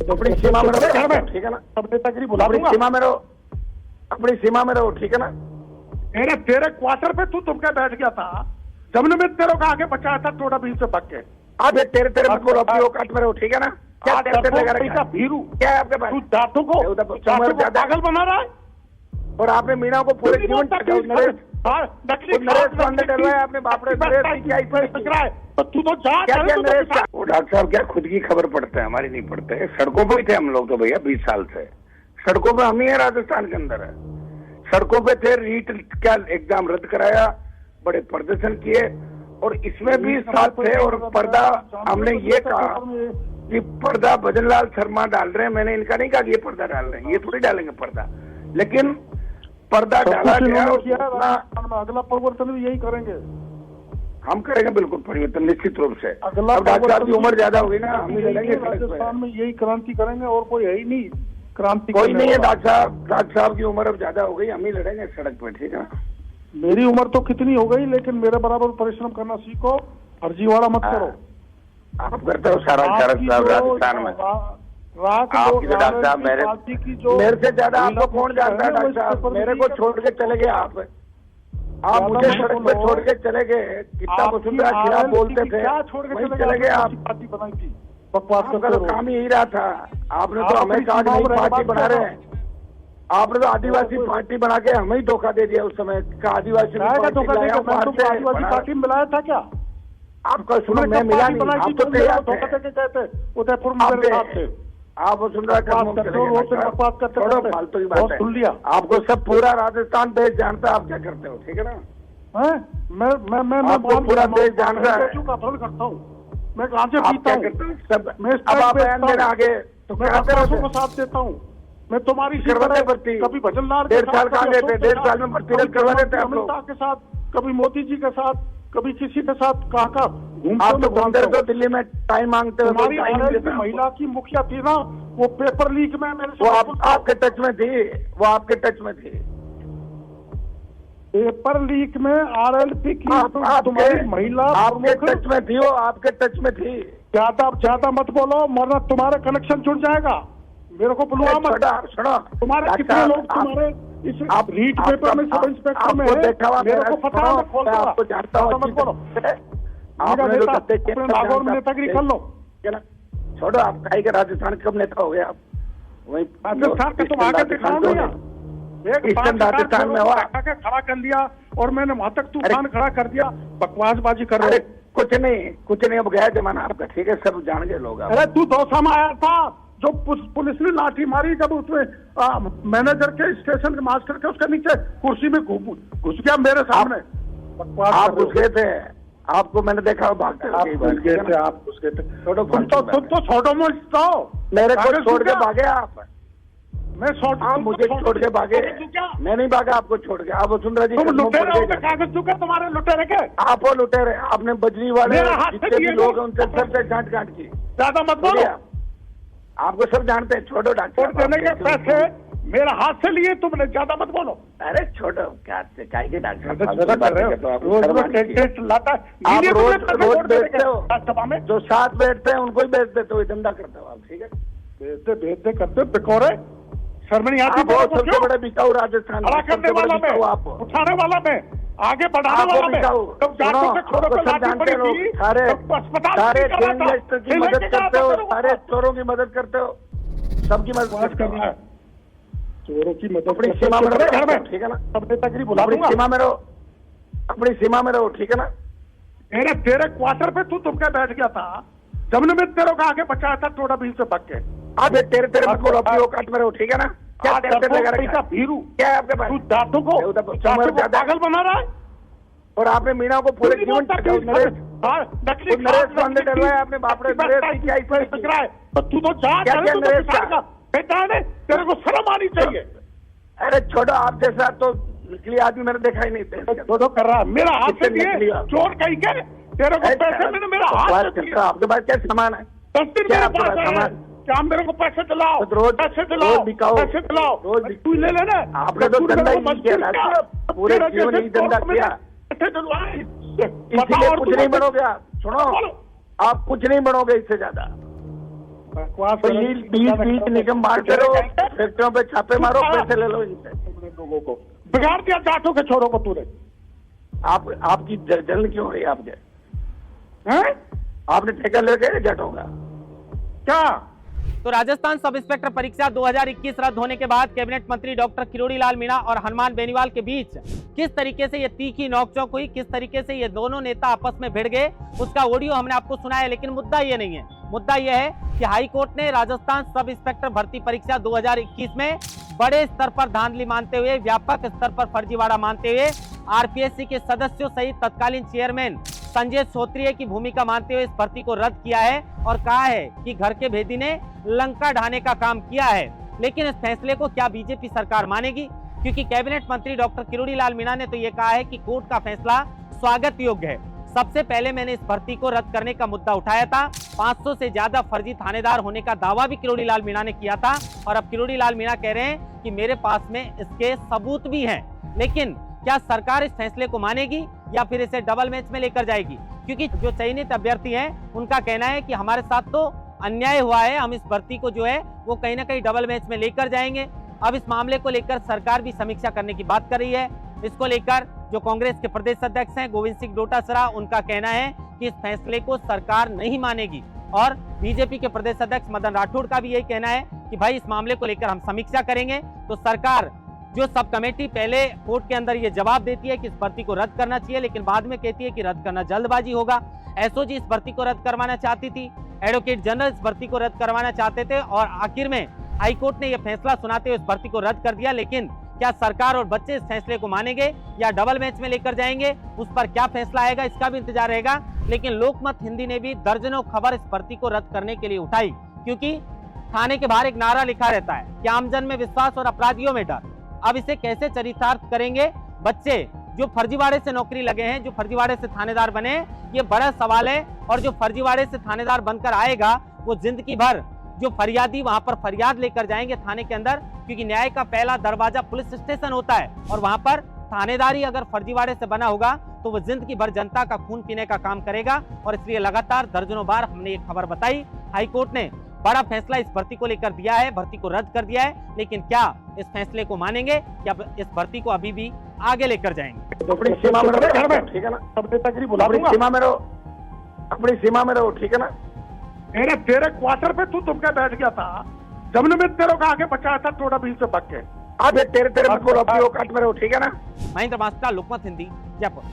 अपनी सीमा में रहो, ठीक है ना। सब नेतागिरी बुला अपनी दूंगा। सीमा में रहो, अपनी सीमा में रहो, ठीक है ना। तेरे क्वार्टर पे तुम क्या बैठ गया था जब ने मैं तेरे को आगे बचाया था टोडा बीच से भाग के। आप ये तेरे मत बोलो, अपनी औकात में रहो, ठीक है ना। क्या तेरे भीरू क्या है आपके पास? तू दांतों को पागल बना रहा है। और आपने मीना को पूरे जीवन आपने बापरे तू तो जा। डॉक्टर साहब क्या खुद की खबर पढ़ते हैं, हमारी नहीं पढ़ते। सड़कों पे थे हम लोग तो भैया 20 साल से सड़कों पे हम ही है, राजस्थान के अंदर है। सड़कों पे थे, रीट क्या एग्जाम रद्द कराया, बड़े प्रदर्शन किए और इसमें भी साथ थे। और पर्दा हमने ये कहा कि पर्दा भजनलाल शर्मा डाल रहे हैं, मैंने इनका नहीं कहा कि ये पर्दा डाल रहे हैं, ये थोड़ी डालेंगे पर्दा, लेकिन पर्दा डाला गया। अगला परिवर्तन भी यही करेंगे, हम करेंगे बिल्कुल परिवर्तन निश्चित रूप से। अब डॉक्टर साहब की उम्र ज्यादा होगी ना, हम ही लड़ेंगे राजस्थान में, यही क्रांति करेंगे और कोई है ही नहीं क्रांति। कोई नहीं है डॉक्टर साहब की उम्र अब ज्यादा हो गई, हम ही लड़ेंगे सड़क पे, ठीक है। मेरी उम्र तो कितनी हो गई, लेकिन मेरे बराबर परिश्रम करना सीखो, फर्जीवाड़ा मत करो। आप करते हो सारा राजस्थान में। आपकी तो डॉक्टर साहब मेरे से ज्यादा आपको कौन जानता है डॉक्टर साहब। मेरे को छोड़ के चले गए आप मुझे सड़क पे छोड़ के चले गए। कितना वसुंधरा खिलाफ बोलते थे, वहीं चले गए आप। पार्टी बनाई थी, बकवास आपका तो काम ही रहा था। आपने तो हमें कहा नई पार्टी बना रहे हैं, आपने तो आदिवासी पार्टी बना के हमें ही धोखा दे दिया। उस समय का आदिवासी पार्टी में मिलाया था क्या? आपका सुनो, मैं मिला नहीं, आप तो तैयार थे उदयपुर में आप वसुंधरा फालतू की बात है। आपको सब पूरा राजस्थान देश जानता है आप क्या करते हो, ठीक है ना। मैं पूरा देश जान रहा है करता हूँ। मैं कहाँ से पीता हूँ सब। अब आप बयान देने आगे तो को साथ देता हूँ। मैं तुम्हारी करवाते भर्ती कभी भजनलाल 1.5 साल कहाँ गए थे, 1.5 साल में भर्ती करवा देते हैं। अमित शाह के साथ, कभी मोदी जी के साथ, कभी किसी के साथ, कहाँ आप तो घूमते रहते हो दिल्ली में, टाइम मांगते हो। हमारी महिला की मुखिया थी ना, वो पेपर लीक में मेरे वो आपके टच में थी, वो आपके टच में थी। पेपर लीक में RLP की तुम्हारी महिला आपके टच में थी, वो आपके टच में थी। ज्यादा मत बोलो, वरना तुम्हारा कनेक्शन जुड़ जाएगा। मेरे को बुलवा मत। सुनो, तुम्हारे कितने लोग तुम्हारे इस रीट पेपर में, सब इंस्पेक्टर में है, मेरे को पता है, मैं खोल दूंगा। आपको जानता हूँ, मत बोलो। नेतागिरी कर लो, छोड़ो। आप काई के राजस्थान कब नेता हो गए आप? वही राजस्थान के तुम आगे दिखाओ भैया। राजस्थान में हुआ, खड़ा कर लिया और मैंने वहां तक तूफान खड़ा कर दिया। बकवासबाजी कर रहे। कुछ नहीं, अब गया जमाना आपका, ठीक है, सब जान गए लोग। अरे तू दौसा में आया था जो पुलिस ने लाठी मारी, जब उसमें मैनेजर के स्टेशन के मास्टर के उसके नीचे कुर्सी में घुस गया मेरे सामने। आप घुस गए थे, आपको मैंने देखा भागते आप घुस गए थे। तुम तो छोड़ो मुझको, मेरे को छोड़ के भागे आप। मैं मुझे छोड़ के भागे, मैं नहीं भागा आपको छोड़ के। आप वसुंधरा जी कागज चुके तुम्हारे लुटेरे के। आप वो लुटेरे, आपने बजरी वाले जितने भी लोग हैं उनसे सबसे गांठ की। ज्यादा मत बोलो, आपको सब जानते हैं। छोड़ो डॉक्टर, देने के पैसे मेरा हाथ से लिए तुमने, ज्यादा मत बोलो। अरे छोड़ो, क्या के डॉक्टर आप रोज बेचते हो, जो साथ बैठते हैं उनको ही बेच देते हो, धंधा करते हो आप, ठीक है। बेचते करते बिकोरे, शर्म नहीं आती। सबसे बड़े बिकाऊ राजस्थान खड़ा करने वाला मैं, उठाने वाला मैं, आगे बढ़ाने वाला मैं। सारे गैंगस्टर की मदद करते हो, सारे चोरों की मदद करते हो, सबकी मदद करते हो। चोरों की मदद अपनी सीमा में रहो, ठीक है ना। नेतागिरी बुला दूंगा। सीमा में रहो, अपनी सीमा में रहो, ठीक है ना। तेरे क्वार्टर पे तुम क्या बैठ गया था जब ने मैं तेरे को आगे बचाया था टोडा बीच से भाग के। आप तेरे मत बोलो, अपनी औकात में रहो, ठीक है ना। क्या भीरू क्या है आपके पास? तू दांतों को पागल बना रहा है। और आपने मीना को पूरे जीवन नरेश पांडे डरवाया आपने, बापरे नरेश क्या है। तू तो जा, बेटा ने तेरे को शर्म आनी चाहिए। अरे छोड़ो, आप जैसा तो निकली आदमी मैंने देखा ही नहीं था। छोड़ो कर रहा है, मेरा हाथ से दिए चोर कहीं के तेरे को पैसे मैंने मेरा हाथ से दिया। आपके पास क्या सामान है? 10 दिन मेरे पास है, क्या मेरे को पैसे दिलाओ, रोज पैसे दिलाओ, पैसे दिलाओ, रोज तू ले लेना। आपने तो धंधा ही नहीं किया, पूरे जीवन ही धंधा किया, इसीलिए कुछ नहीं बनोगे आप। सुनो, आप कुछ नहीं बनोगे इससे ज्यादा। बकवास तो ये बीच निगम मारते रहो, फैक्ट्रियों पे छापे मारो, पैसे ले लो इनसे। लोगों को बिगाड़ दिया जाटों के छोरों को तूने। आपकी जलन क्यों हो रही है आपके? हैं? आपने ठेका ले गए जाटों का क्या? तो राजस्थान सब इंस्पेक्टर परीक्षा 2021 रद्द होने के बाद कैबिनेट मंत्री डॉक्टर किरोड़ी लाल मीणा और हनुमान बेनीवाल के बीच किस तरीके से ये तीखी नोकझोंक हुई, किस तरीके से ये दोनों नेता आपस में भिड़ गए, उसका ऑडियो हमने आपको सुनाया। लेकिन मुद्दा ये नहीं है, मुद्दा ये है कि हाई कोर्ट ने राजस्थान सब इंस्पेक्टर भर्ती परीक्षा 2021 में बड़े स्तर पर धांधली मानते हुए, व्यापक स्तर पर फर्जीवाड़ा मानते हुए आरपीएससी के सदस्यों सहित तत्कालीन चेयरमैन संजय सोत्रिय की भूमिका मानते हुए इस भर्ती को रद्द किया है और कहा है कि घर के भेदी ने लंका ढाने का काम किया है। लेकिन इस फैसले को क्या बीजेपी सरकार मानेगी? क्योंकि कैबिनेट मंत्री डॉक्टर किरोड़ी लाल मीणा ने तो ये कहा है कि कोर्ट का फैसला स्वागत योग्य है। सबसे पहले मैंने इस भर्ती को रद्द करने का मुद्दा उठाया था। 500 से ज्यादा फर्जी थानेदार होने का दावा भी किरोड़ी लाल मीणा ने किया था और अब किरोड़ी लाल मीणा कह रहे हैं कि मेरे पास में इसके सबूत भी हैं। लेकिन क्या सरकार इस फैसले को मानेगी या फिर इसे डबल मैच में लेकर जाएगी? क्योंकि जो चयनित अभ्यर्थी हैं उनका कहना है कि हमारे साथ तो अन्याय हुआ है, हम इस भर्ती को जो है वो कहीं ना कहीं डबल मैच में लेकर जाएंगे। अब इस मामले को लेकर सरकार भी समीक्षा करने की बात कर रही है। इसको लेकर जो कांग्रेस के प्रदेश अध्यक्ष हैं गोविंद सिंह डोटासरा, उनका कहना है कि इस फैसले को सरकार नहीं मानेगी और बीजेपी के प्रदेश अध्यक्ष मदन राठौड़ का भी यही कहना है कि भाई इस मामले को लेकर हम समीक्षा करेंगे। तो सरकार जो सब कमेटी पहले कोर्ट के अंदर ये जवाब देती है कि इस भर्ती को रद्द करना चाहिए, लेकिन बाद में कहती है कि रद्द करना जल्दबाजी होगा। एसओजी इस भर्ती को रद्द करवाना चाहती थी, एडवोकेट जनरल इस भर्ती को रद्द करवाना चाहते थे और आखिर में हाईकोर्ट ने यह फैसला सुनाते हुए इस भर्ती को रद्द कर दिया। लेकिन क्या सरकार और बच्चे इस फैसले को मानेंगे या डबल मैच में लेकर जाएंगे, उस पर क्या फैसला आएगा इसका भी इंतजार रहेगा। लेकिन लोकमत हिंदी ने भी दर्जनों खबर इस भर्ती को रद्द करने के लिए उठाई, क्योंकि थाने के बाहर एक नारा लिखा रहता है कि आमजन में विश्वास और अपराधियों में डर। अब इसे कैसे चरितार्थ करेंगे बच्चे जो फर्जीवाड़े से नौकरी लगे हैं, जो फर्जीवाड़े से थानेदार बने, ये बड़ा सवाल है। और जो फर्जीवाड़े से थानेदार बनकर आएगा वो जिंदगी भर जो फरियादी वहां पर फरियाद लेकर जाएंगे थाने के अंदर, क्योंकि न्याय का पहला दरवाजा पुलिस स्टेशन होता है और वहां पर थानेदारी अगर फर्जीवाड़े से बना होगा तो वो जिंदगी भर जनता का खून पीने का काम करेगा। और इसलिए लगातार दर्जनों बार हमने ये खबर बताई। हाईकोर्ट ने बड़ा फैसला इस भर्ती को लेकर दिया है, भर्ती को रद्द कर दिया है। लेकिन क्या इस फैसले को मानेंगे या इस भर्ती को अभी भी आगे लेकर जाएंगे? अपनी सीमा में रहो, ठीक है ना? सब नेतागिरी बुला अपनी दूंगा। सीमा में रहो, अपनी सीमा में रहो, ठीक है ना? तेरे क्वार्टर पे तू तुमके बैठ गया था, जब ने मैं तेरे को आगे बचाया था थोड़ा बीच से भाग के। आप तेरे मत बोलो, अपनी औकात में रहो, ठीक है ना? महेंद्र मास्टर, लोकमत हिंदी, जयपुर।